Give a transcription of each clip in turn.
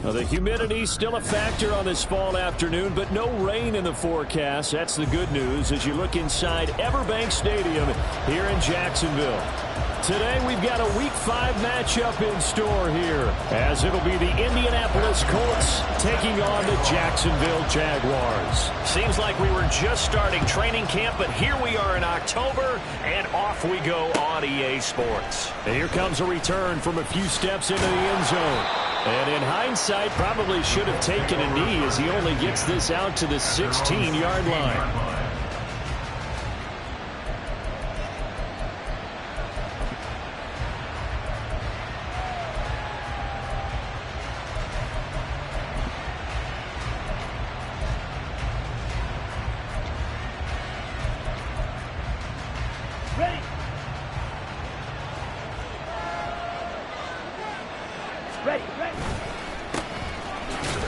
Well, the humidity still a factor on this fall afternoon, but no rain in the forecast. That's the good news as you look inside Everbank Stadium here in Jacksonville. Today we've got a Week 5 matchup in store here, as it'll be the Indianapolis Colts taking on the Jacksonville Jaguars. Seems like we were just starting training camp, but here we are in October, and off we go on EA Sports. And here comes a return from a few steps into the end zone. And in hindsight, probably should have taken a knee as he only gets this out to the 16-yard line.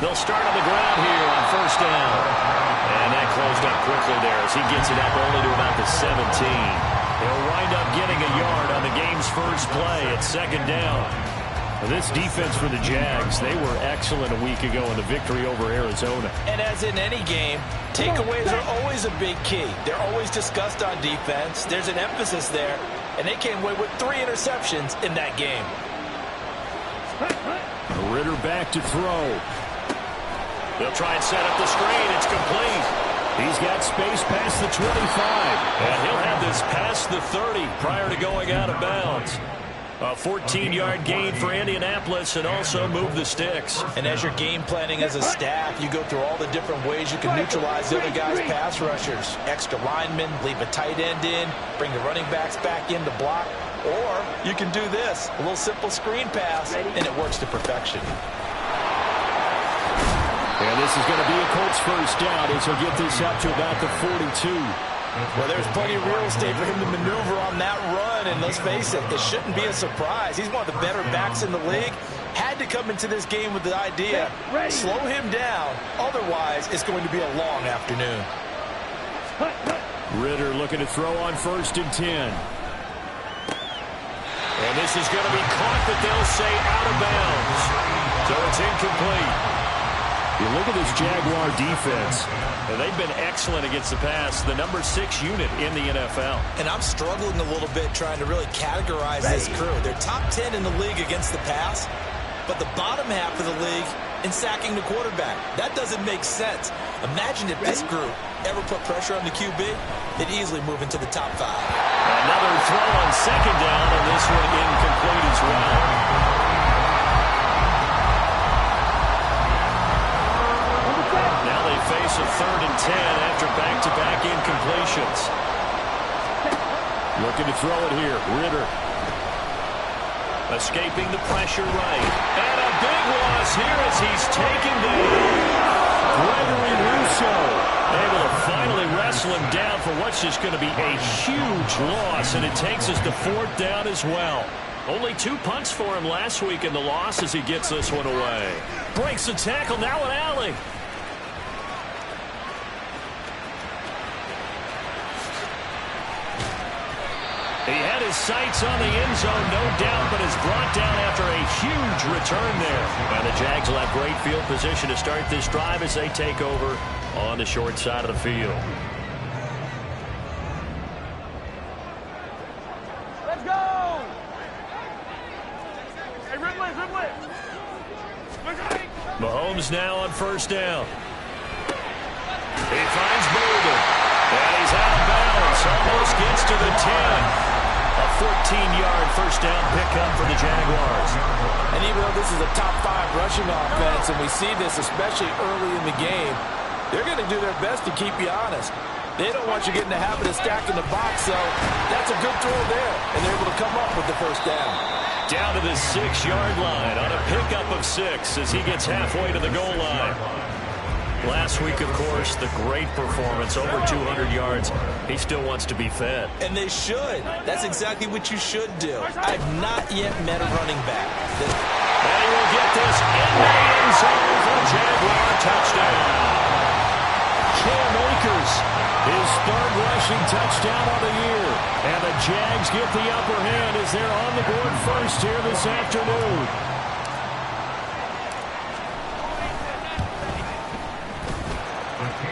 They'll start on the ground here on first down. And that closed up quickly there as he gets it up only to about the 17. He'll wind up getting a yard on the game's first play at second down. This defense for the Jags, they were excellent a week ago in the victory over Arizona. And as in any game, takeaways are always a big key. They're always discussed on defense. There's an emphasis there, and they came away with 3 interceptions in that game. Ritter back to throw. They'll try and set up the screen. It's complete. He's got space past the 25. And he'll have this past the 30 prior to going out of bounds. A 14-yard gain for Indianapolis and also move the sticks. And as you're game planning as a staff, you go through all the different ways you can neutralize the other guy's pass rushers. Extra linemen, leave a tight end in, bring the running backs back in to block. Or you can do this, a little simple screen pass, and it works to perfection. And this is going to be a Colts first down as he'll get this up to about the 42. Well, there's plenty of real estate for him to maneuver on that run, and let's face it, it shouldn't be a surprise. He's one of the better backs in the league. Had to come into this game with the idea, slow him down, otherwise it's going to be a long afternoon. Ritter looking to throw on first and 10. And this is going to be caught, but they'll say out of bounds. So it's incomplete. You look at this Jaguar defense. And they've been excellent against the pass, the number 6 unit in the NFL. And I'm struggling a little bit trying to really categorize this crew. They're top 10 in the league against the pass, but the bottom half of the league in sacking the quarterback. That doesn't make sense. Imagine if this group ever put pressure on the QB, they'd easily move into the top 5. Another throw on second down, and this one incomplete as well. Face a 3rd and 10 after back-to-back incompletions. Looking to throw it here. Ritter. Escaping the pressure right. And a big loss here as he's taken down. Gregory Rousseau able to finally wrestle him down for what's just going to be a huge loss, and it takes us to 4th down as well. Only 2 punts for him last week in the loss as he gets this one away. Breaks the tackle, now an alley. He had his sights on the end zone, no doubt, but is brought down after a huge return there. And the Jags will have great field position to start this drive as they take over on the short side of the field. Let's go! Hey, Ridley! Mahomes now on first down. He finds Bolden. And he's out of bounds. Almost gets to the 10. A 14-yard first down pickup for the Jaguars. And even though this is a top 5 rushing offense, and we see this especially early in the game, they're going to do their best to keep you honest. They don't want you getting the habit of stacking the box, so that's a good throw there, and they're able to come up with the first down. Down to the 6-yard line on a pickup of 6 as he gets halfway to the goal line. Last week, of course, the great performance, over 200 yards. He still wants to be fed. And they should. That's exactly what you should do. I've not yet met a running back. And he will get this in the end zone for a Jaguar touchdown. Cam Akers, his third rushing touchdown of the year. And the Jags get the upper hand as they're on the board first here this afternoon.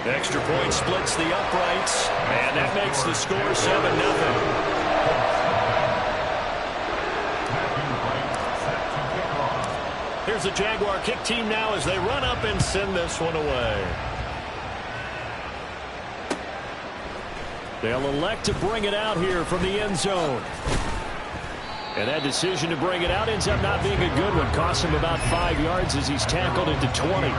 Extra point splits the uprights, and that makes the score 7-0. Here's the Jaguar kick team now as they run up and send this one away. They'll elect to bring it out here from the end zone. And that decision to bring it out ends up not being a good one. Costs him about 5 yards as he's tackled at the 20.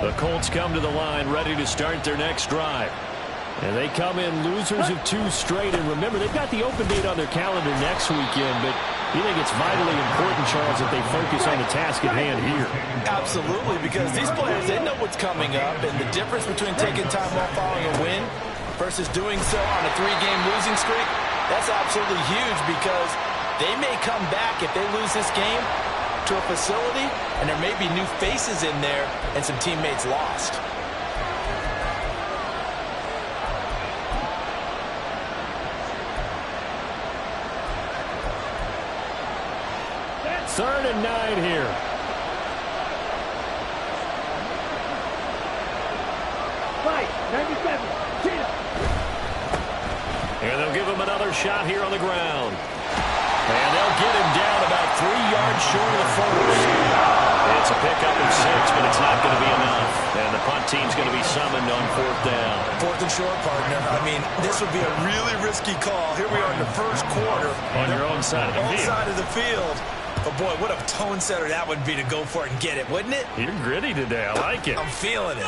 The Colts come to the line ready to start their next drive. And they come in losers of 2 straight. And remember, they've got the open date on their calendar next weekend, but you think it's vitally important, Charles, that they focus on the task at hand here. Absolutely, because these players, they know what's coming up, and the difference between taking time off following a win versus doing so on a 3-game losing streak, that's absolutely huge because they may come back if they lose this game to a facility, and there may be new faces in there and some teammates lost. Third and 9 here. Right, 97. And they'll give him another shot here on the ground. And they'll get him down about 3 yards short of the first. It's a pickup of 6, but it's not going to be enough. And the punt team's going to be summoned on 4th down. 4th and short, partner. I mean, this would be a really risky call. Here we are in the first quarter. On your own side of the field. Side of the field. But, boy, what a tone setter that would be to go for it and get it, wouldn't it? You're gritty today. I like it. I'm feeling it.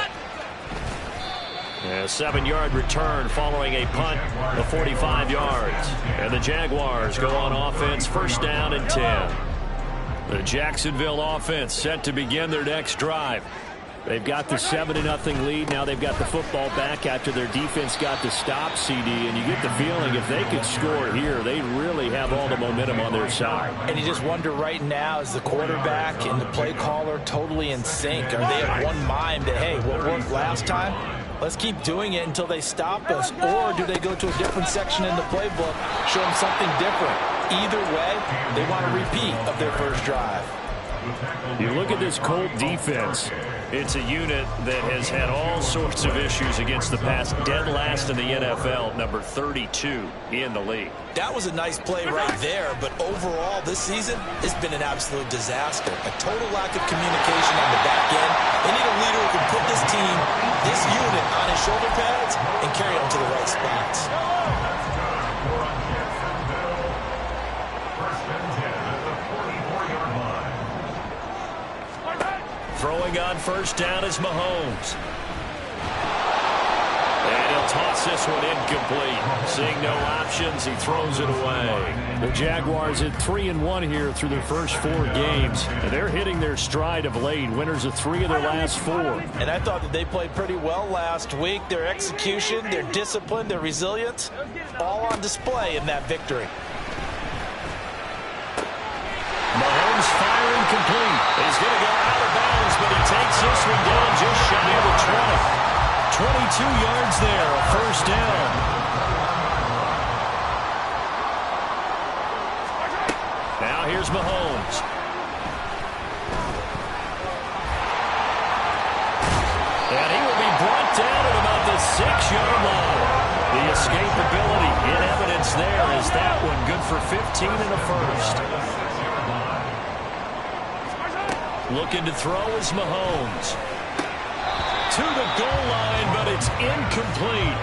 A 7-yard return following a punt of 45 yards. And the Jaguars go on offense, 1st down and 10. The Jacksonville offense set to begin their next drive. They've got the 7-0 lead. Now they've got the football back after their defense got the stop, CD. And you get the feeling if they could score here, they really have all the momentum on their side. And you just wonder right now, is the quarterback and the play caller totally in sync? Are they of one mind that, hey, what worked last time? Let's keep doing it until they stop us. Or do they go to a different section in the playbook, show them something different? Either way, they want a repeat of their first drive. You look at this Colt defense. It's a unit that has had all sorts of issues against the pass. Dead last in the NFL, number 32 in the league. That was a nice play right there, but overall this season, it's been an absolute disaster. A total lack of communication on the back end. They need a leader who can put this team, this unit, on his shoulder pads and carry them to the right spots. Throwing on 1st down is Mahomes. And he'll toss this one incomplete. Seeing no options, he throws it away. The Jaguars at 3-1 here through their first 4 games. And they're hitting their stride of late. Winners of 3 of their last 4. And I thought that they played pretty well last week. Their execution, their discipline, their resilience, all on display in that victory. Mahomes firing complete. He's going to go out of bounds, but he takes this one down just shy of the 20. 22 yards there, a 1st down. Now here's Mahomes. And he will be brought down at about the 6-yard line. The escapability in evidence there is that one good for 15 and a 1st. Looking to throw is Mahomes. To the goal line, but it's incomplete.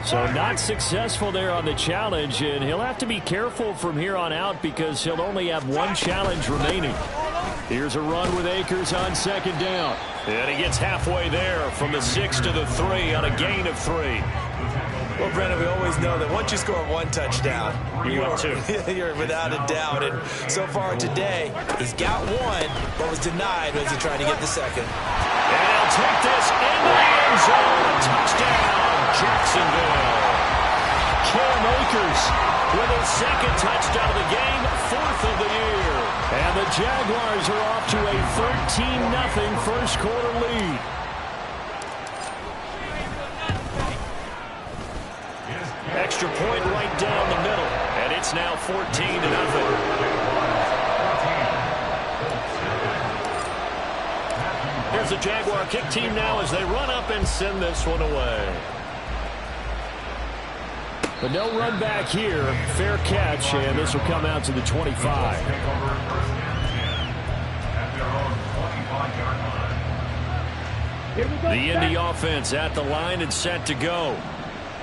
So not successful there on the challenge, and he'll have to be careful from here on out because he'll only have one challenge remaining. Here's a run with Akers on second down. And he gets halfway there from the 6 to the 3 on a gain of 3. Well, Brennan, we always know that once you score one touchdown, you're without a doubt. And so far today, he's got one, but was denied as he tried to get the second. And he'll take this into the end zone. A touchdown, Jacksonville. Cam Akers with his second touchdown of the game, 4th of the year. And the Jaguars are off to a 13-0 first quarter lead. Extra point right down the middle, and it's now 14-0. Here's the Jaguar kick team now as they run up and send this one away. But no run back here. Fair catch, and this will come out to the 25. The Indy offense at the line and set to go.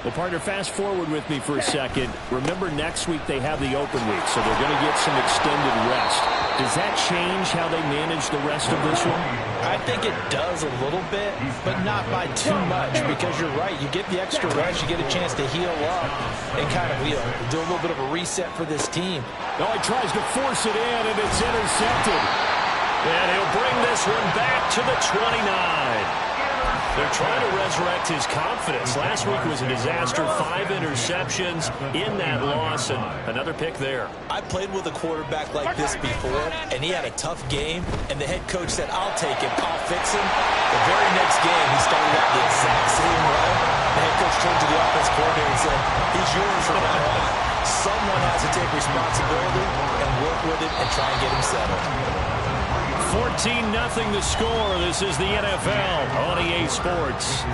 Well, partner, fast forward with me for a second. Remember, next week they have the open week, so they're going to get some extended rest. Does that change how they manage the rest of this one? I think it does a little bit, but not by too much, because you're right. You get the extra rest, you get a chance to heal up and kind of do a little bit of a reset for this team. No, he tries to force it in, and it's intercepted. And he'll bring this one back to the 29. They're trying to resurrect his confidence. Last week was a disaster. 5 interceptions in that loss, and another pick there. I played with a quarterback like this before, and he had a tough game, and the head coach said, I'll take him, I'll fix him. The very next game, he started out the exact same way. The head coach turned to the offense coordinator and said, he's yours from now on. Someone has to take responsibility and work with it and try and get him settled. 14-0 the score. This is the NFL on EA Sports.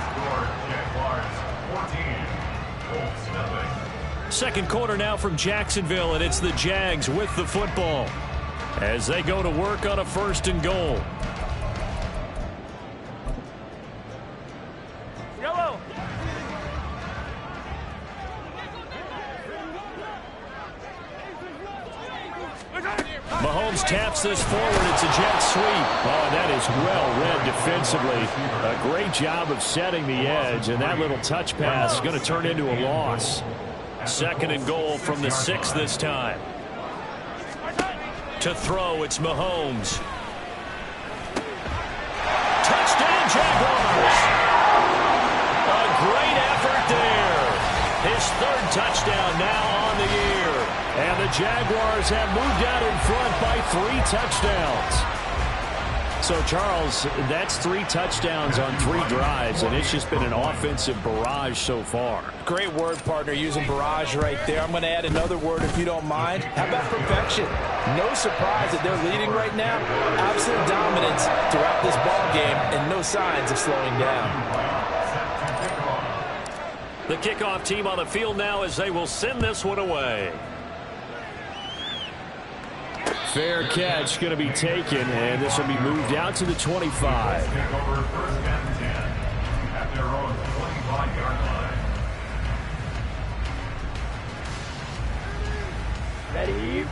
Second quarter now from Jacksonville, and it's the Jags with the football as they go to work on a 1st and goal. Yellow. Mahomes taps this forward. It's a jet sweep. Oh, that is well read defensively. A great job of setting the edge, and that little touch pass is going to turn into a loss. 2nd and goal from the 6 this time. To throw, it's Mahomes. Touchdown, Jaguars! A great effort there. His 3rd touchdown now on the year. And the Jaguars have moved out in front by 3 touchdowns. So, Charles, that's 3 touchdowns on 3 drives, and it's just been an offensive barrage so far. Great word, partner, using barrage right there. I'm going to add another word if you don't mind. How about perfection? No surprise that they're leading right now. Absolute dominance throughout this ball game and no signs of slowing down. The kickoff team on the field now as they will send this one away. Fair catch going to be taken, and this will be moved out to the 25.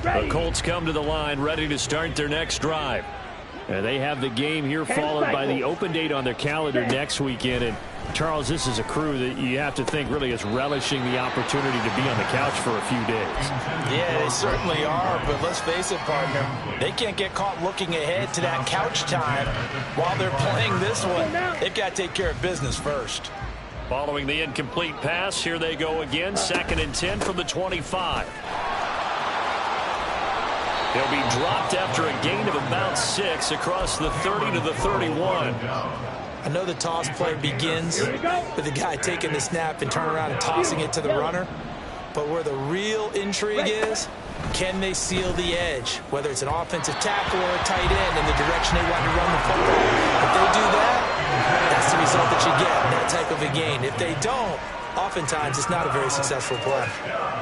The Colts come to the line ready to start their next drive. And they have the game here followed by the open date on their calendar next weekend. And Charles, this is a crew that you have to think really is relishing the opportunity to be on the couch for a few days. Yeah, they certainly are, but let's face it, partner, they can't get caught looking ahead to that couch time while they're playing this one. They've got to take care of business first. Following the incomplete pass, here they go again, 2nd and 10 from the 25. He'll be dropped after a gain of about 6 across the 30 to the 31. I know the toss play begins with the guy taking the snap and turning around and tossing it to the runner. But where the real intrigue is, can they seal the edge? Whether it's an offensive tackle or a tight end in the direction they want to run the football. If they do that, that's the result that you get in that type of a game. If they don't, oftentimes it's not a very successful play.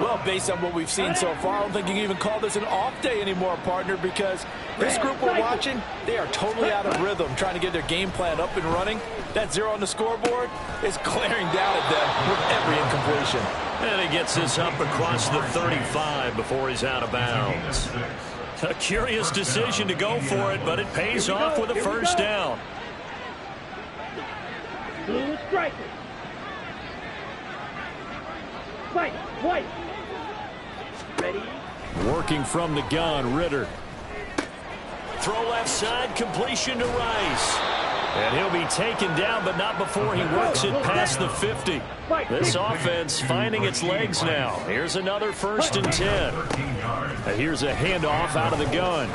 Well, based on what we've seen so far, I don't think you can even call this an off day anymore, partner, because this group we're watching, they are totally out of rhythm, trying to get their game plan up and running. That 0 on the scoreboard is glaring down at them with every incompletion. And he gets this up across the 35 before he's out of bounds. A curious decision to go for it, but it pays off with a first down. Blue striker. Fight, white. Ready. Working from the gun, Ritter. Throw left side, completion to Rice. And he'll be taken down, but not before he works it past the 50. This offense finding its legs now. Here's another 1st and 10. And here's a handoff out of the gun.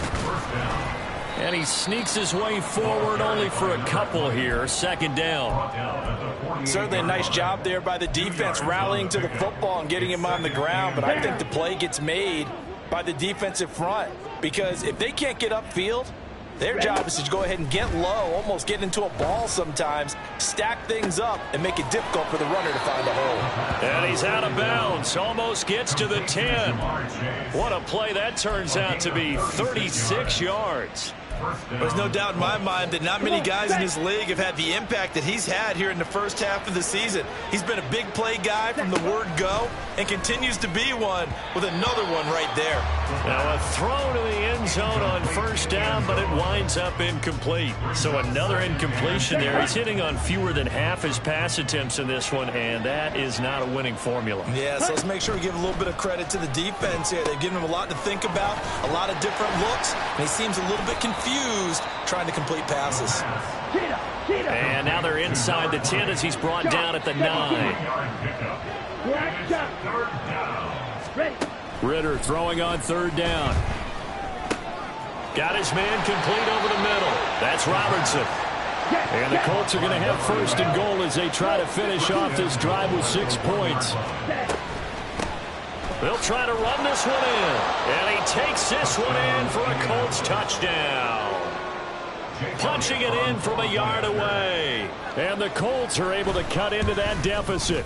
And he sneaks his way forward only for a couple here. 2nd down. Certainly a nice job there by the defense rallying to the football and getting him on the ground. But I think the play gets made by the defensive front, because if they can't get upfield, their job is to go ahead and get low, almost get into a ball sometimes, stack things up, and make it difficult for the runner to find a hole. And he's out of bounds. Almost gets to the 10. What a play that turns out to be. 36 yards. There's no doubt in my mind that not many guys in this league have had the impact that he's had here in the first half of the season. He's been a big play guy from the word go and continues to be one with another one right there. Now a throw to the end zone on 1st down, but it winds up incomplete. So another incompletion there. He's hitting on fewer than half his pass attempts in this one, and that is not a winning formula. Yeah, so let's make sure we give a little bit of credit to the defense here. They've given him a lot to think about, a lot of different looks, and he seems a little bit confused trying to complete passes. And now they're inside the 10 as he's brought down at the 9. Ritter throwing on 3rd down. Got his man complete over the middle. That's Robertson. And the Colts are going to have 1st and goal as they try to finish off this drive with 6 points. They'll try to run this one in. And he takes this one in for a Colts touchdown. Punching it in from a yard away. And the Colts are able to cut into that deficit.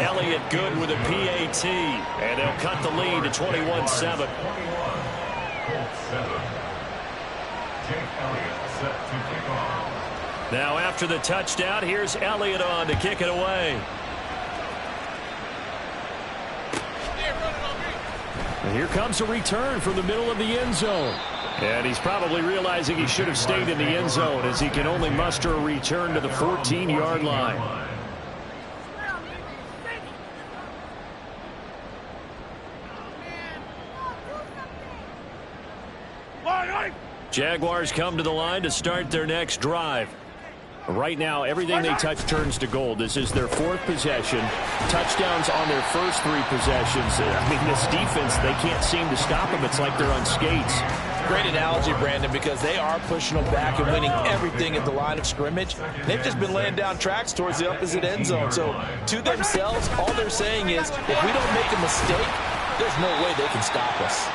Elliott good with a PAT. And they'll cut the lead to 21-7. Now after the touchdown, here's Elliott on to kick it away. And here comes a return from the middle of the end zone. And he's probably realizing he should have stayed in the end zone as he can only muster a return to the 14-yard line. Jaguars come to the line to start their next drive. Right now, everything they touch turns to gold. This is their 4th possession. Touchdowns on their first 3 possessions. I mean, this defense, they can't seem to stop them. It's like they're on skates. Great analogy, Brandon, because they are pushing them back and winning everything at the line of scrimmage. They've just been laying down tracks towards the opposite end zone. So to themselves, all they're saying is, if we don't make a mistake, there's no way they can stop us.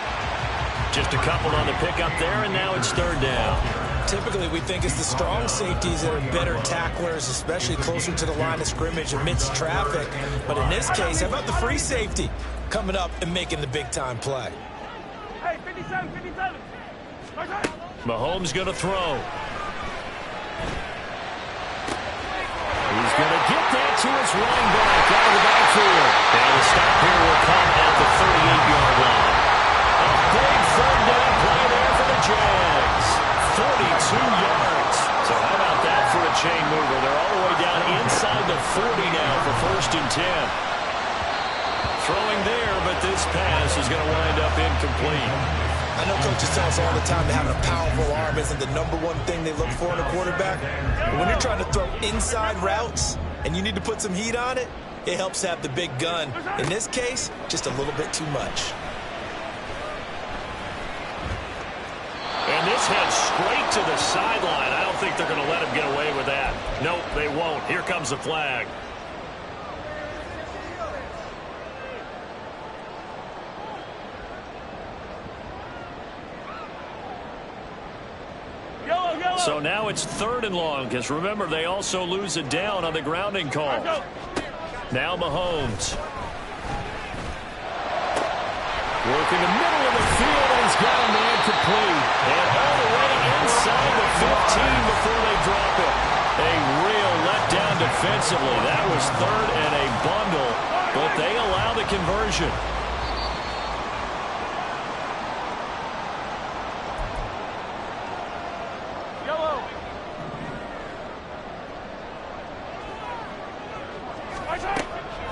Just a couple on the pickup there, and now it's 3rd down. Typically, we think it's the strong safeties that are better tacklers, especially closer to the line of scrimmage amidst traffic. But in this case, how about the free safety coming up and making the big-time play? Hey, 57, 57. Mahomes going to throw. He's going to get that to his running back out of the backfield. And the stop here will come at the 38-yard line. A big 3rd down play there for the Jags. 42 yards. So how about that for a chain mover? They're all the way down inside the 40 now for 1st and 10. Throwing there, but this pass is going to wind up incomplete. I know coaches tell us all the time that having a powerful arm isn't the #1 thing they look for in a quarterback. But when you're trying to throw inside routes and you need to put some heat on it, it helps have the big gun. In this case, just a little bit too much. And this heads straight to the sideline. I don't think they're going to let him get away with that. Nope, they won't. Here comes the flag. So now it's 3rd and long, because remember, they also lose it down on the grounding call. Now Mahomes. Working the middle of the field, and he's got a man complete. And all the way inside the 15 before they drop it. A real letdown defensively. That was third and a bundle, but they allow the conversion. Yellow.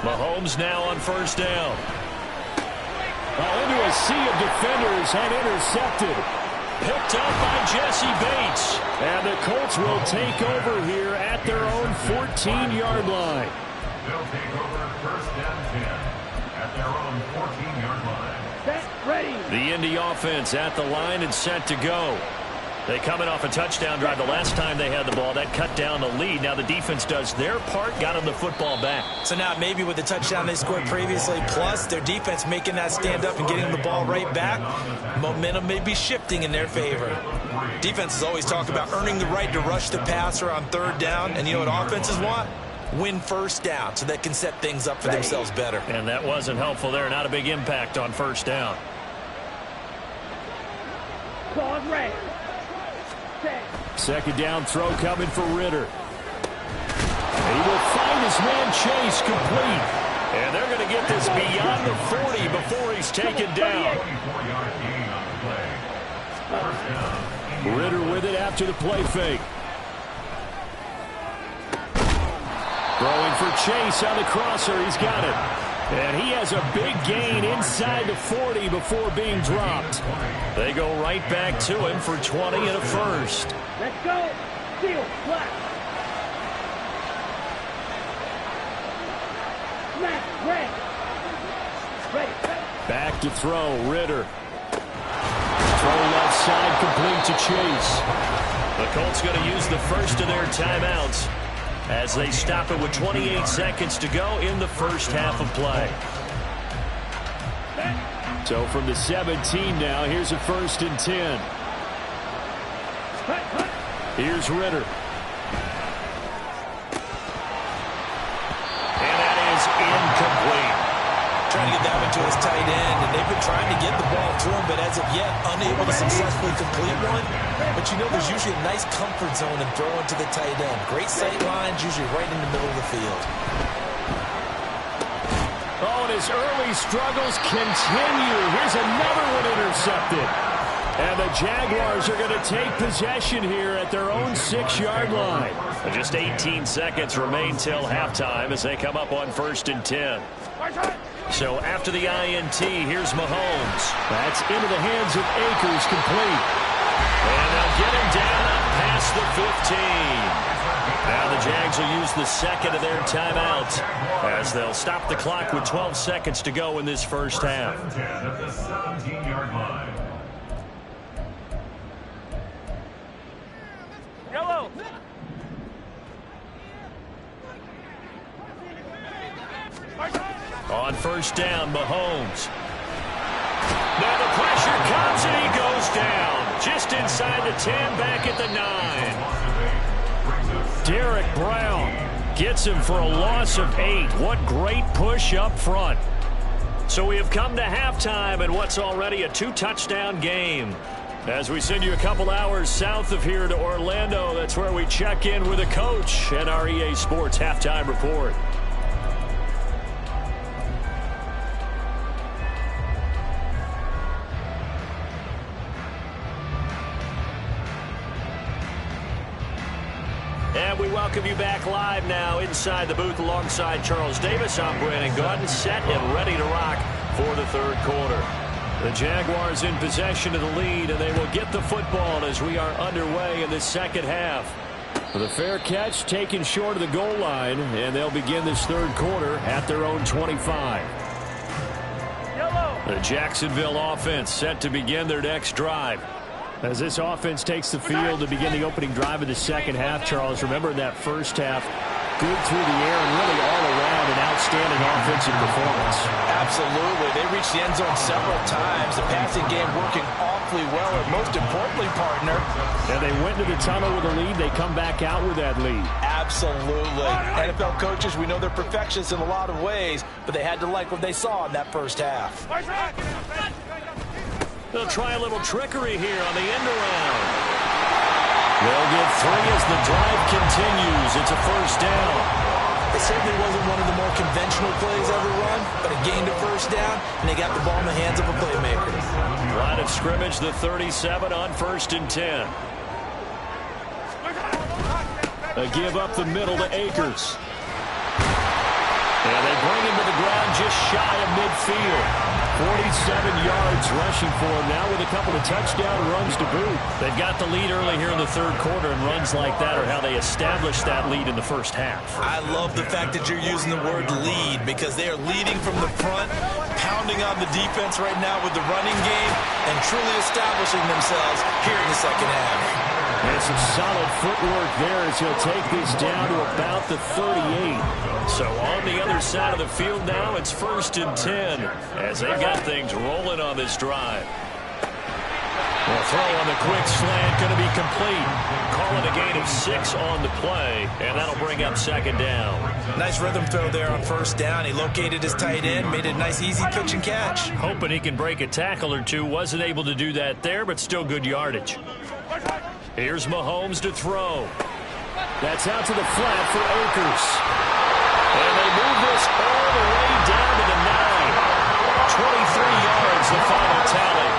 Mahomes now on first down. Into a sea of defenders and intercepted. Picked up by Jesse Bates. And the Colts will take over here at their own 14-yard line. They'll take over first and 10 at their own 14-yard line. Set, ready. The Indy offense at the line and set to go. They coming off a touchdown drive the last time they had the ball. That cut down the lead. Now the defense does their part, got them the football back. So now maybe with the touchdown they scored previously, plus their defense making that stand up and getting the ball right back, momentum may be shifting in their favor. Defenses always talk about earning the right to rush the passer on third down, and you know what offenses want? Win first down so they can set things up for themselves better. And that wasn't helpful there. Not a big impact on first down. Pause, ready. Second down throw coming for Ritter. He will find his man Chase complete. And they're going to get this beyond the 40 before he's taken down. Ritter with it after the play fake. Throwing for Chase on the crosser. He's got it. And he has a big gain inside the 40 before being dropped. They go right back to him for 20 and a first. Let's go. Seal, flat. Smash, ready. Ready. Back to throw, Ritter. Throw left side, complete to Chase. The Colts going to use the first of their timeouts as they stop it with 28 seconds to go in the first half of play. So from the 17 now, here's a 1st and 10. Here's Ritter. And that is incomplete. Trying to get that one to his tight end, and they've been trying to get the ball to him, but as of yet, unable to successfully complete one. But you know there's usually a nice comfort zone in throwing to the tight end. Great sight lines, usually right in the middle of the field. Oh, and his early struggles continue. Here's another one intercepted. And the Jaguars are going to take possession here at their own 6-yard line. Just 18 seconds remain till halftime as they come up on 1st and 10. So after the INT, here's Mahomes. That's into the hands of Akers, complete. And they'll get him down up past the 15. Now the Jags will use the second of their timeouts as they'll stop the clock with 12 seconds to go in this first half. At the 17-yard line. Yellow. On first down, Mahomes. Now the pressure comes and he goes down. Just inside the 10, back at the 9. Derek Brown gets him for a loss of 8. What great push up front. So we have come to halftime in what's already a 2-touchdown game. As we send you a couple hours south of here to Orlando, that's where we check in with a coach and our EA Sports halftime report. And we welcome you back live now inside the booth alongside Charles Davis. I'm Brandon Gordon, set and ready to rock for the third quarter. The Jaguars in possession of the lead, and they will get the football as we are underway in the second half. The fair catch taken short of the goal line, and they'll begin this third quarter at their own 25. Yellow. The Jacksonville offense set to begin their next drive. As this offense takes the field to begin the opening drive of the second half, Charles, remember in that first half, good through the air and really all around an outstanding offensive performance. Absolutely. They reached the end zone several times. The passing game working awfully well, and most importantly, partner, And they went to the tunnel with a lead. They come back out with that lead. Absolutely. NFL coaches, we know they're perfectionists in a lot of ways, but they had to like what they saw in that first half. They'll try a little trickery here on the end around. They'll get 3 as the drive continues. It's a first down. It certainly wasn't one of the more conventional plays ever run, but it gained a first down, and they got the ball in the hands of a playmaker. Line of scrimmage, the 37 on 1st and 10. A give up the middle to Akers. And they bring him to the ground just shy of midfield. 47 yards rushing for him now with a couple of touchdown runs to boot. They've got the lead early here in the third quarter, and runs like that are how they established that lead in the first half. I love the fact that you're using the word lead because they are leading from the front, pounding on the defense right now with the running game, and truly establishing themselves here in the second half. And some solid footwork there as he'll take this down to about the 38. So on the other side of the field now, it's 1st and 10 as they've got things rolling on this drive. The throw on the quick slant going to be complete. Calling a gain of 6 on the play, and that'll bring up 2nd down. Nice rhythm throw there on 1st down. He located his tight end, made a nice easy pitch and catch. Hoping he can break a tackle or two. Wasn't able to do that there, but still good yardage. Here's Mahomes to throw. That's out to the flat for Akers. And they move this all the way down to the 9. 23 yards, the final tally.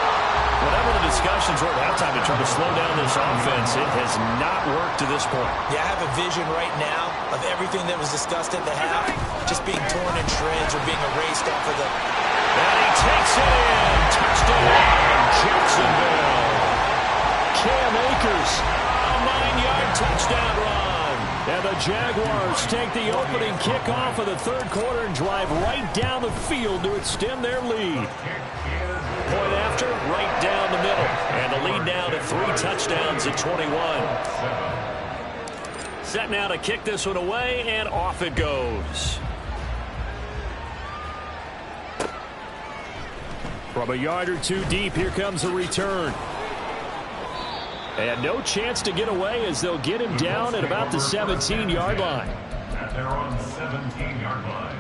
Whatever the discussions were at halftime to try to slow down this offense, it has not worked to this point. Yeah, I have a vision right now of everything that was discussed at the half just being torn in shreds or being erased off of the... And he takes it in. Touchdown, Jacksonville. Cam Akers. A 9-yard touchdown run. And the Jaguars take the opening kickoff of the third quarter and drive right down the field to extend their lead. Point after, right down the middle. And the lead now to 3 touchdowns at 21. Set now to kick this one away, and off it goes. From a yard or two deep, here comes a return. And no chance to get away as they'll get him down at about the 17-yard line. At their own 17-yard line.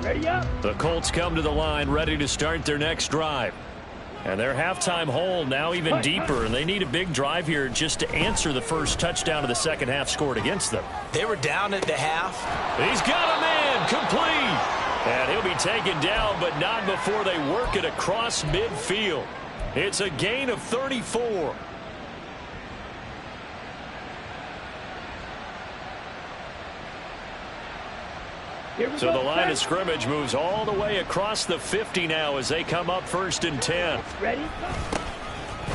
Ready up. The Colts come to the line ready to start their next drive. And their halftime hole now even deeper, and they need a big drive here just to answer the first touchdown of the second half scored against them. They were down at the half. He's got him in, complete. And he'll be taken down, but not before they work it across midfield. It's a gain of 34. So the line of scrimmage moves all the way across the 50 now as they come up 1st and 10. Ready?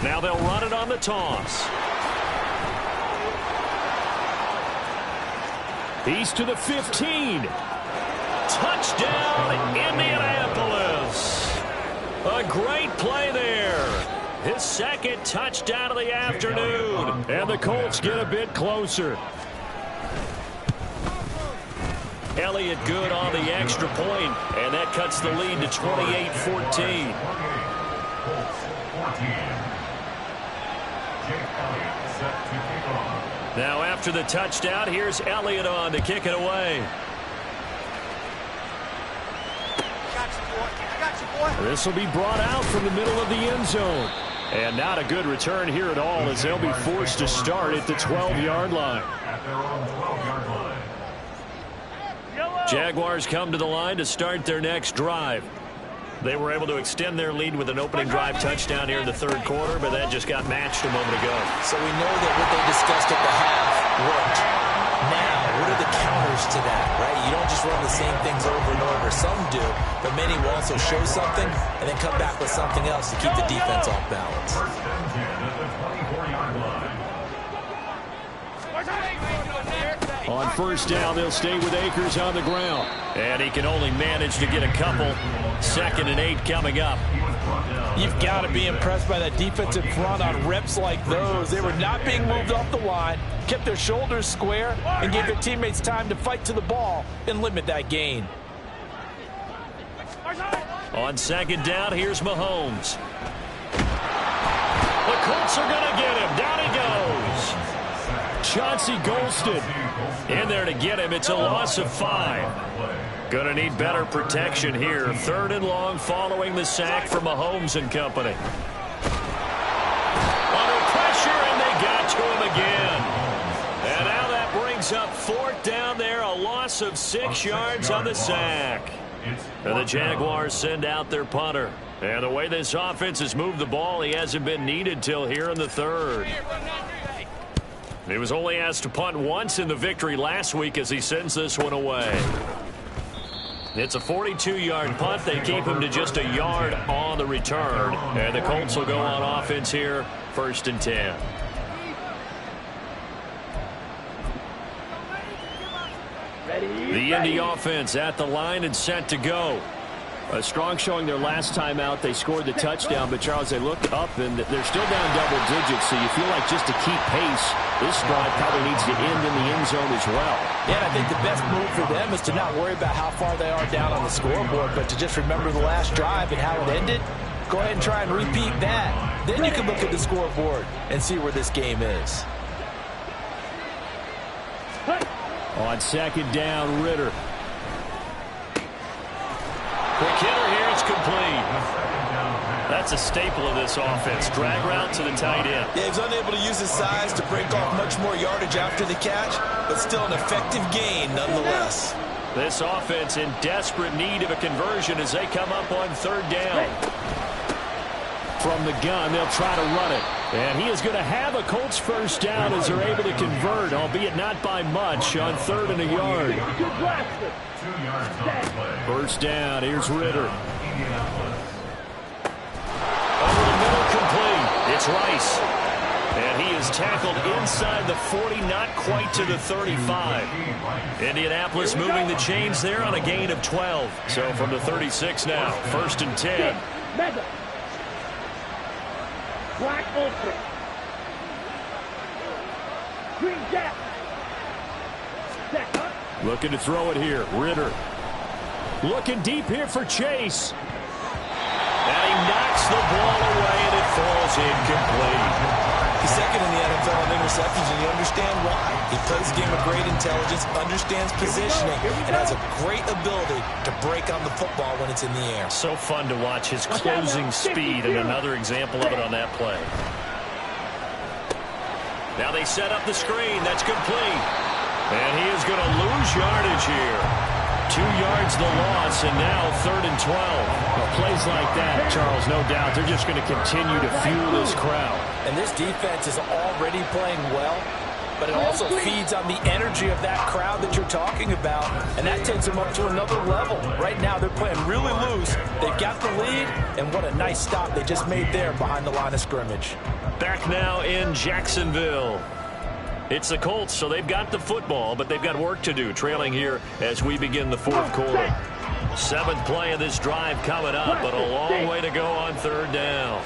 Now they'll run it on the toss. He's to the 15. Touchdown, Indianapolis. A great play there. His second touchdown of the afternoon. And the Colts get a bit closer. Elliott good on the extra point, and that cuts the lead to 28-14. Now after the touchdown, here's Elliott on to kick it away. This will be brought out from the middle of the end zone. And not a good return here at all as they'll be forced to start at the 12-yard line. At their own 12-yard line. Jaguars come to the line to start their next drive. They were able to extend their lead with an opening drive touchdown here in the third quarter, but that just got matched a moment ago. So we know that what they discussed at the half worked. Now, what are the counters to that, right? You don't just run the same things over and over. Some do, but many will also show something and then come back with something else to keep the defense off balance. 1st and 10 at the 24-yard line. On 1st down, they'll stay with Akers on the ground. And he can only manage to get a couple. 2nd and 8 coming up. You've got to be impressed by that defensive front on reps like those. They were not being moved off the line, kept their shoulders square, and gave their teammates time to fight to the ball and limit that gain. On second down, here's Mahomes. The Colts are going to get him. Down he goes. Chauncey Golston In there to get him. It's a loss of 5. Going to need better protection here. 3rd and long following the sack from Mahomes and company. Under pressure, and they got to him again. And now that brings up 4th down there. A loss of 6 yards on the sack. And the Jaguars send out their punter. And the way this offense has moved the ball, he hasn't been needed till here in the 3rd. He was only asked to punt once in the victory last week as he sends this one away. It's a 42-yard punt. They keep him to just a yard on the return. And the Colts will go on offense here, 1st and 10. The Indy offense at the line and set to go. A strong showing their last time out. They scored the touchdown, but, Charles, they looked up, and they're still down double digits, so you feel like just to keep pace, this drive probably needs to end in the end zone as well. Yeah, I think the best move for them is to not worry about how far they are down on the scoreboard, but to just remember the last drive and how it ended. Go ahead and try and repeat that. Then you can look at the scoreboard and see where this game is. On second down, Ritter. Quick hitter here, it's complete. That's a staple of this offense. Drag route to the tight end. Yeah, he was unable to use his size to break off much more yardage after the catch, but still an effective gain nonetheless. This offense in desperate need of a conversion as they come up on 3rd down. From the gun, they'll try to run it. And he is going to have a Colts 1st down as they're able to convert, albeit not by much, on 3rd and a yard. 1st down, here's Ritter. Over the middle, complete. It's Rice. And he is tackled inside the 40, not quite to the 35. Indianapolis moving the chains there on a gain of 12. So from the 36 now, 1st and 10. Black open. Green gap. Looking to throw it here. Ritter. Looking deep here for Chase. And he knocks the ball away, and it falls incomplete. He's 2nd in the NFL in interceptions, and you understand why. He plays a game of great intelligence, understands positioning, and has a great ability to break on the football when it's in the air. So fun to watch his closing speed, and another example of it on that play. Now they set up the screen. That's complete. And he is going to lose yardage here. 2 yards the loss, and now 3rd and 12. Well, plays like that, Charles, no doubt, they're just going to continue to fuel this crowd. And this defense is already playing well, but it also feeds on the energy of that crowd that you're talking about, and that takes them up to another level. Right now, they're playing really loose. They've got the lead, and what a nice stop they just made there behind the line of scrimmage. Back now in Jacksonville. It's the Colts, so they've got the football, but they've got work to do, trailing here as we begin the 4th quarter. 7th play of this drive coming up, but a long way to go on 3rd down.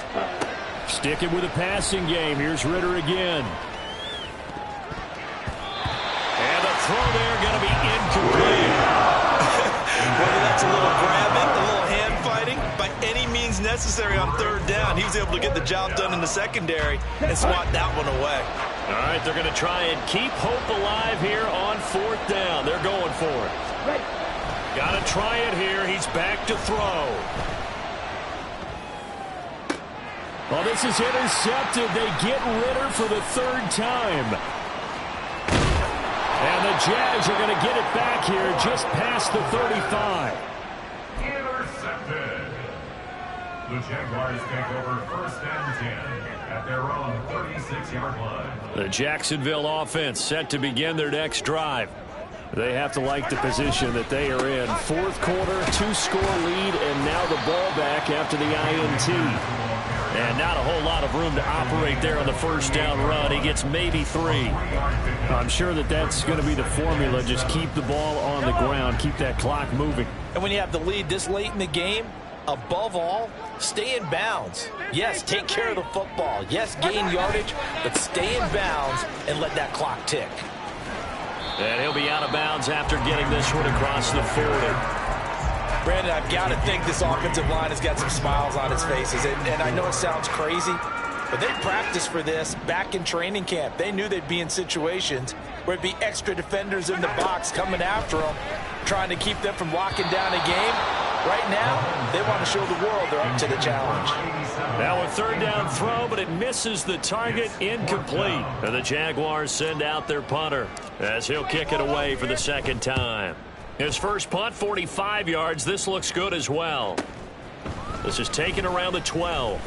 Sticking with a passing game. Here's Ritter again. And the throw there going to be incomplete. Whether that's a little grabbing, a little hand fighting, by any means necessary on 3rd down, he was able to get the job done in the secondary and swat that one away. All right, they're going to try and keep hope alive here on 4th down. They're going for it. Got to try it here. He's back to throw. Well, this is intercepted. They get Ritter for the 3rd time. And the Jags are going to get it back here just past the 35. Intercepted. The Jaguars take over 1st and 10 at their own 36-yard line. The Jacksonville offense set to begin their next drive. They have to like the position that they are in. 4th quarter, 2-score lead, and now the ball back after the INT. And not a whole lot of room to operate there on the 1st down run. He gets maybe 3. I'm sure that that's going to be the formula. Just keep the ball on the ground. Keep that clock moving. And when you have the lead this late in the game, above all, stay in bounds. Yes, take care of the football. Yes, gain yardage, but stay in bounds and let that clock tick. And he'll be out of bounds after getting this one across the 40. Brandon, I've got to think this offensive line has got some smiles on its faces. And I know it sounds crazy, but they practiced for this back in training camp. They knew they'd be in situations where it'd be extra defenders in the box coming after them, trying to keep them from locking down a game. Right now, they want to show the world they're up to the challenge. Now a third down throw, but it misses the target, incomplete. And the Jaguars send out their punter as he'll kick it away for the second time. His first punt, 45 yards. This looks good as well. This is taken around the 12.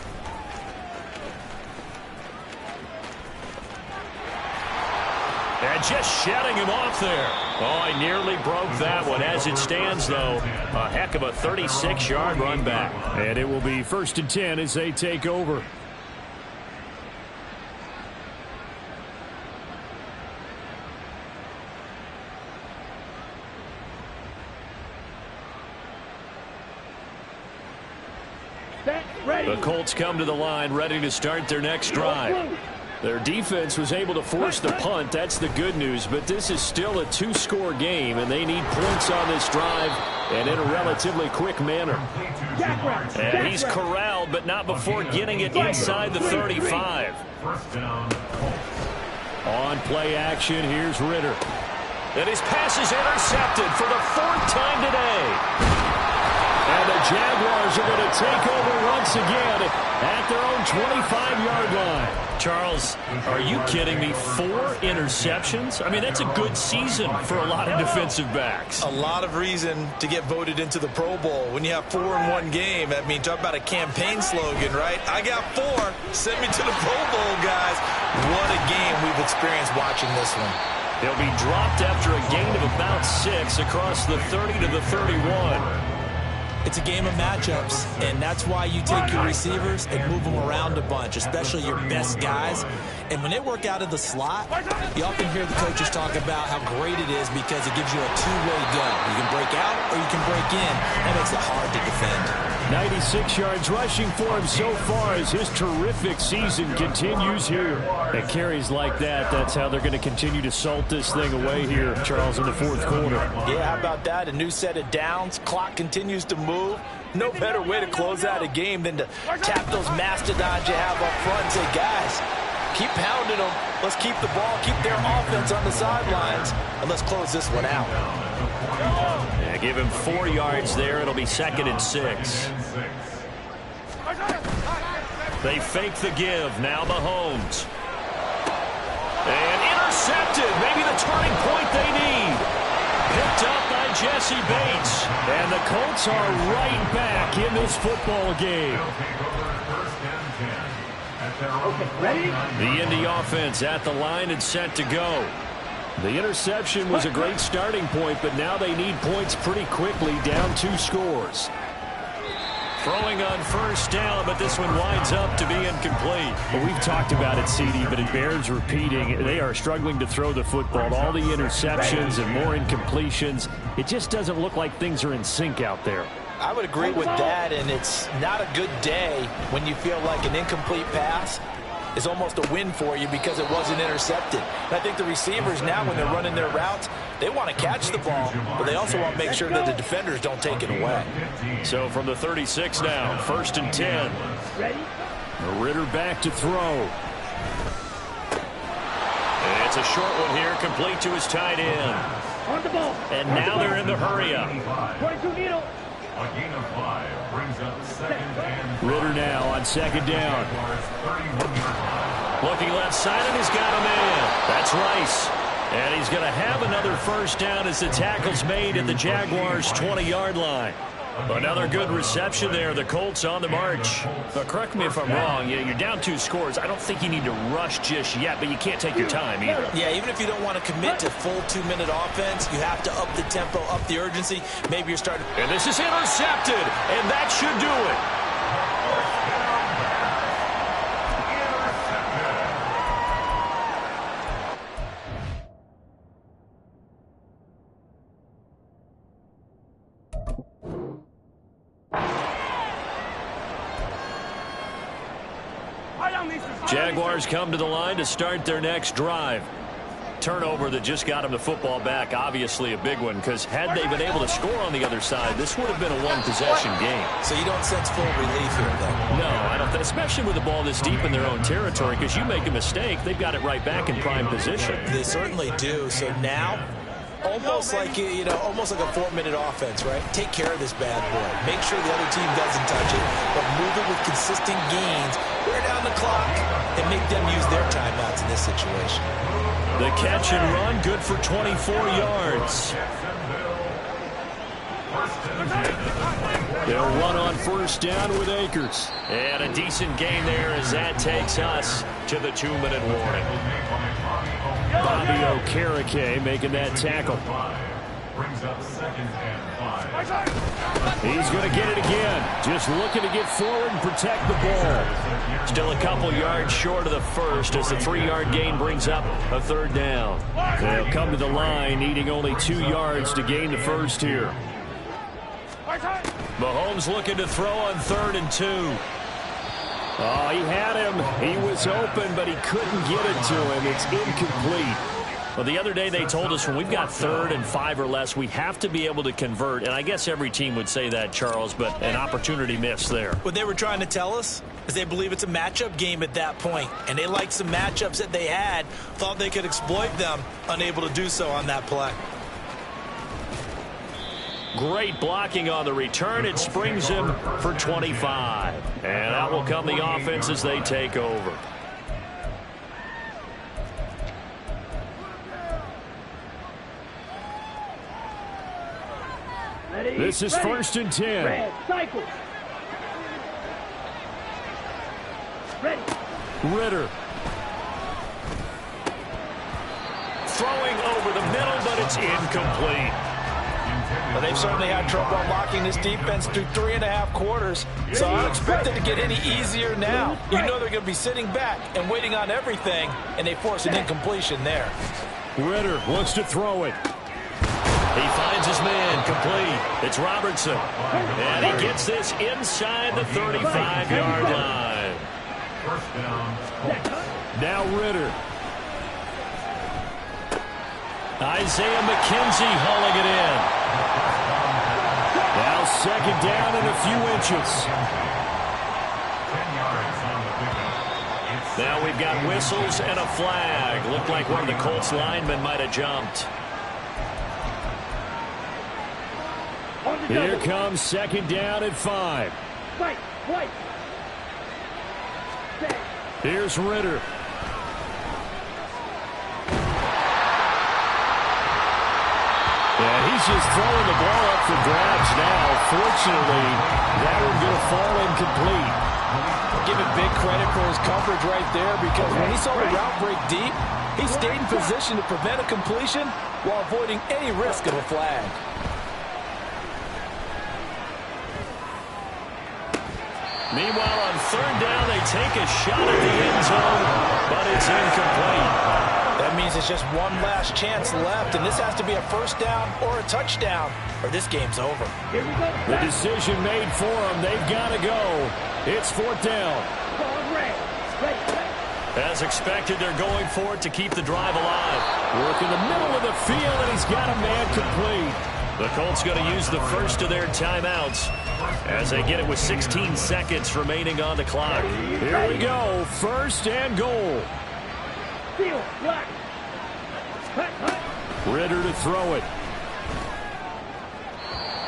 And just shutting him off there. Oh, I nearly broke that one. As it stands, though, a heck of a 36-yard run back. And it will be 1st and 10 as they take over. The Colts come to the line, ready to start their next drive. Their defense was able to force the punt. That's the good news. But this is still a 2-score game, and they need points on this drive and in a relatively quick manner. And he's corralled, but not before getting it inside the 35. On play action, here's Ritter. And his pass is intercepted for the 4th time today. And the Jaguars are going to take over once again at their own 25-yard line. Charles, are you kidding me? 4 interceptions? I mean, that's a good season for a lot of defensive backs. A lot of reason to get voted into the Pro Bowl. When you have 4 in one game, I mean, talk about a campaign slogan, right? I got 4. Send me to the Pro Bowl, guys. What a game we've experienced watching this one. He'll be dropped after a gain of about 6 across the 30 to the 31. It's a game of matchups, and that's why you take your receivers and move them around a bunch, especially your best guys. And when they work out of the slot, you often hear the coaches talk about how great it is because it gives you a two-way go. You can break out or you can break in. That makes it hard to defend. 96 yards rushing for him so far as his terrific season continues here. At carries like that, that's how they're going to continue to salt this thing away here, Charles, in the 4th quarter. Yeah, how about that? A new set of downs. Clock continues to move. No better way to close out a game than to tap those mastodons you have up front and say, guys, keep pounding them. Let's keep the ball, keep their offense on the sidelines, and let's close this one out. Yeah, give him 4 yards there. It'll be 2nd and 6. They fake the give. Now Mahomes. And intercepted. Maybe the turning point they need. Picked up by Jesse Bates. And the Colts are right back in this football game. The Indy offense at the line and set to go. The interception was a great starting point, but now they need points pretty quickly, down 2 scores. Throwing on 1st down, but this one winds up to be incomplete. Well, we've talked about it, CD, but it bears repeating. They are struggling to throw the football. All the interceptions and more incompletions. It just doesn't look like things are in sync out there. I would agree with that, and it's not a good day when you feel like an incomplete pass is almost a win for you because it wasn't intercepted. And I think the receivers now, when they're running their routes, they want to catch the ball, but they also want to make sure that the defenders don't take it away. So from the 36 now, 1st and 10. Ritter back to throw. And it's a short one here, complete to his tight end. And now they're in the hurry-up. 22 needle. A gain of 5 brings up 2nd and Ritter now on 2nd down. Looking left side, and he's got a man. That's Rice. And he's going to have another 1st down as the tackle's made at the Jaguars' 20-yard line. Another good reception there. The Colts on the march. But correct me if I'm wrong. You're down 2 scores. I don't think you need to rush just yet, but you can't take your time either. Yeah, even if you don't want to commit to full 2-minute offense, you have to up the tempo, up the urgency. Maybe you're starting. And this is intercepted, and that should do it. Jaguars come to the line to start their next drive. Turnover that just got him the football back, obviously a big one, because had they been able to score on the other side, this would have been a one-possession game. So you don't sense full relief here, then? No, I don't think, especially with the ball this deep in their own territory, because you make a mistake, they've got it right back in prime position. They certainly do. So now, almost like almost like a 4-minute offense, right? Take care of this bad boy. Make sure the other team doesn't touch it, but move it with consistent gains. Wear down the clock and make them use their timeouts in this situation. The catch and run, good for 24 yards. They'll run on first down with Akers. And a decent gain there as that takes us to the 2-minute warning. Bobby Okereke making that tackle. Brings up 2nd and 5. He's going to get it again. Just looking to get forward and protect the ball. Still a couple yards short of the first as the 3-yard gain brings up a 3rd down. They'll come to the line needing only 2 yards to gain the first here. Mahomes looking to throw on 3rd and 2. Oh, he had him. He was open, but he couldn't get it to him. It's incomplete. Well, the other day they told us when we've got 3rd and 5 or less, we have to be able to convert. And I guess every team would say that, Charles, but an opportunity missed there. What they were trying to tell us is they believe it's a matchup game at that point, and they liked some matchups that they had, thought they could exploit them, unable to do so on that play. Great blocking on the return. It springs him for 25. And out will come the offense as they take over. This is 1st and 10. Red, cycle. Ready. Ritter. Throwing over the middle, but it's incomplete. Well, they've certainly had trouble unlocking this defense through 3.5 quarters, so I don't expect it to get any easier now. You know they're going to be sitting back and waiting on everything, and they force an incompletion there. Ritter wants to throw it. He finds his man, complete. It's Robertson. And he gets this inside the 35-yard line. 1st down. Now Ritter. Isaiah McKenzie hauling it in. Now 2nd down and a few inches. 10 yards on the pickup. Now we've got whistles and a flag. Looked like one of the Colts linemen might have jumped. Here comes 2nd down and 5. Fight, white. Here's Ritter. And he's just throwing the ball up for grabs now. Fortunately, that one's going to fall incomplete. Give him big credit for his coverage right there, because when he saw the route break deep, he stayed in position to prevent a completion while avoiding any risk of a flag. Meanwhile, on 3rd down, they take a shot at the end zone, but it's incomplete. That means it's just one last chance left, and this has to be a 1st down or a touchdown, or this game's over. Here we go. The decision made for them. They've got to go. It's 4th down. Ball red. Ready. As expected, they're going for it to keep the drive alive. Work in the middle of the field, and he's got a man complete. The Colts going to use the first of their timeouts as they get it with 16 seconds remaining on the clock. Here we go. 1st and goal. Field, black. Ritter to throw it.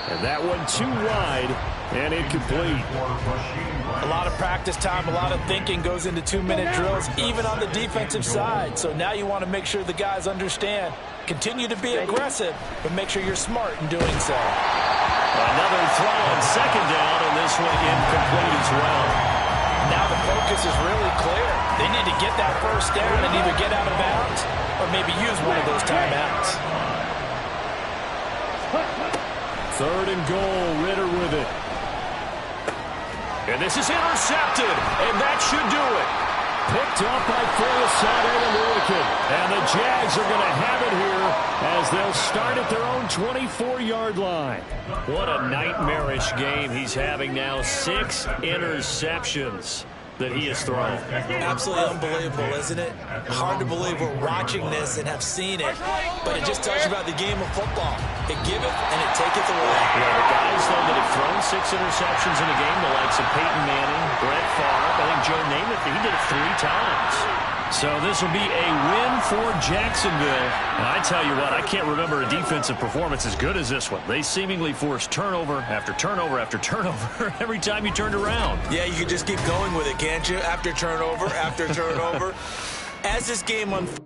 And that one too wide and incomplete. A lot of practice time, a lot of thinking goes into 2-minute drills, even on the defensive side. So now you want to make sure the guys understand. Continue to be aggressive, but make sure you're smart in doing so. Another throw on 2nd down, and this one incomplete as well. Now the focus is really clear. They need to get that 1st down and either get out of bounds or maybe use one of those timeouts. 3rd and goal. Ritter with it. And this is intercepted, and that should do it. Picked up by Foyesade and Lurican. And the Jags are going to have it here as they'll start at their own 24-yard line. What a nightmarish game he's having now. 6 interceptions. that he has thrown. Absolutely unbelievable, isn't it? Hard to believe we're watching this and have seen it, but it just tells you about the game of football. It giveth and it taketh away. Yeah, the guys, though, that have thrown 6 interceptions in a game, the likes of Peyton Manning, Brett Favre, I think Joe Namath, he did it 3 times. So this will be a win for Jacksonville. And I tell you what, I can't remember a defensive performance as good as this one. They seemingly forced turnover after turnover after turnover every time you turned around. Yeah, you can just keep going with it, can't you? After turnover, after turnover. As this game unfolds,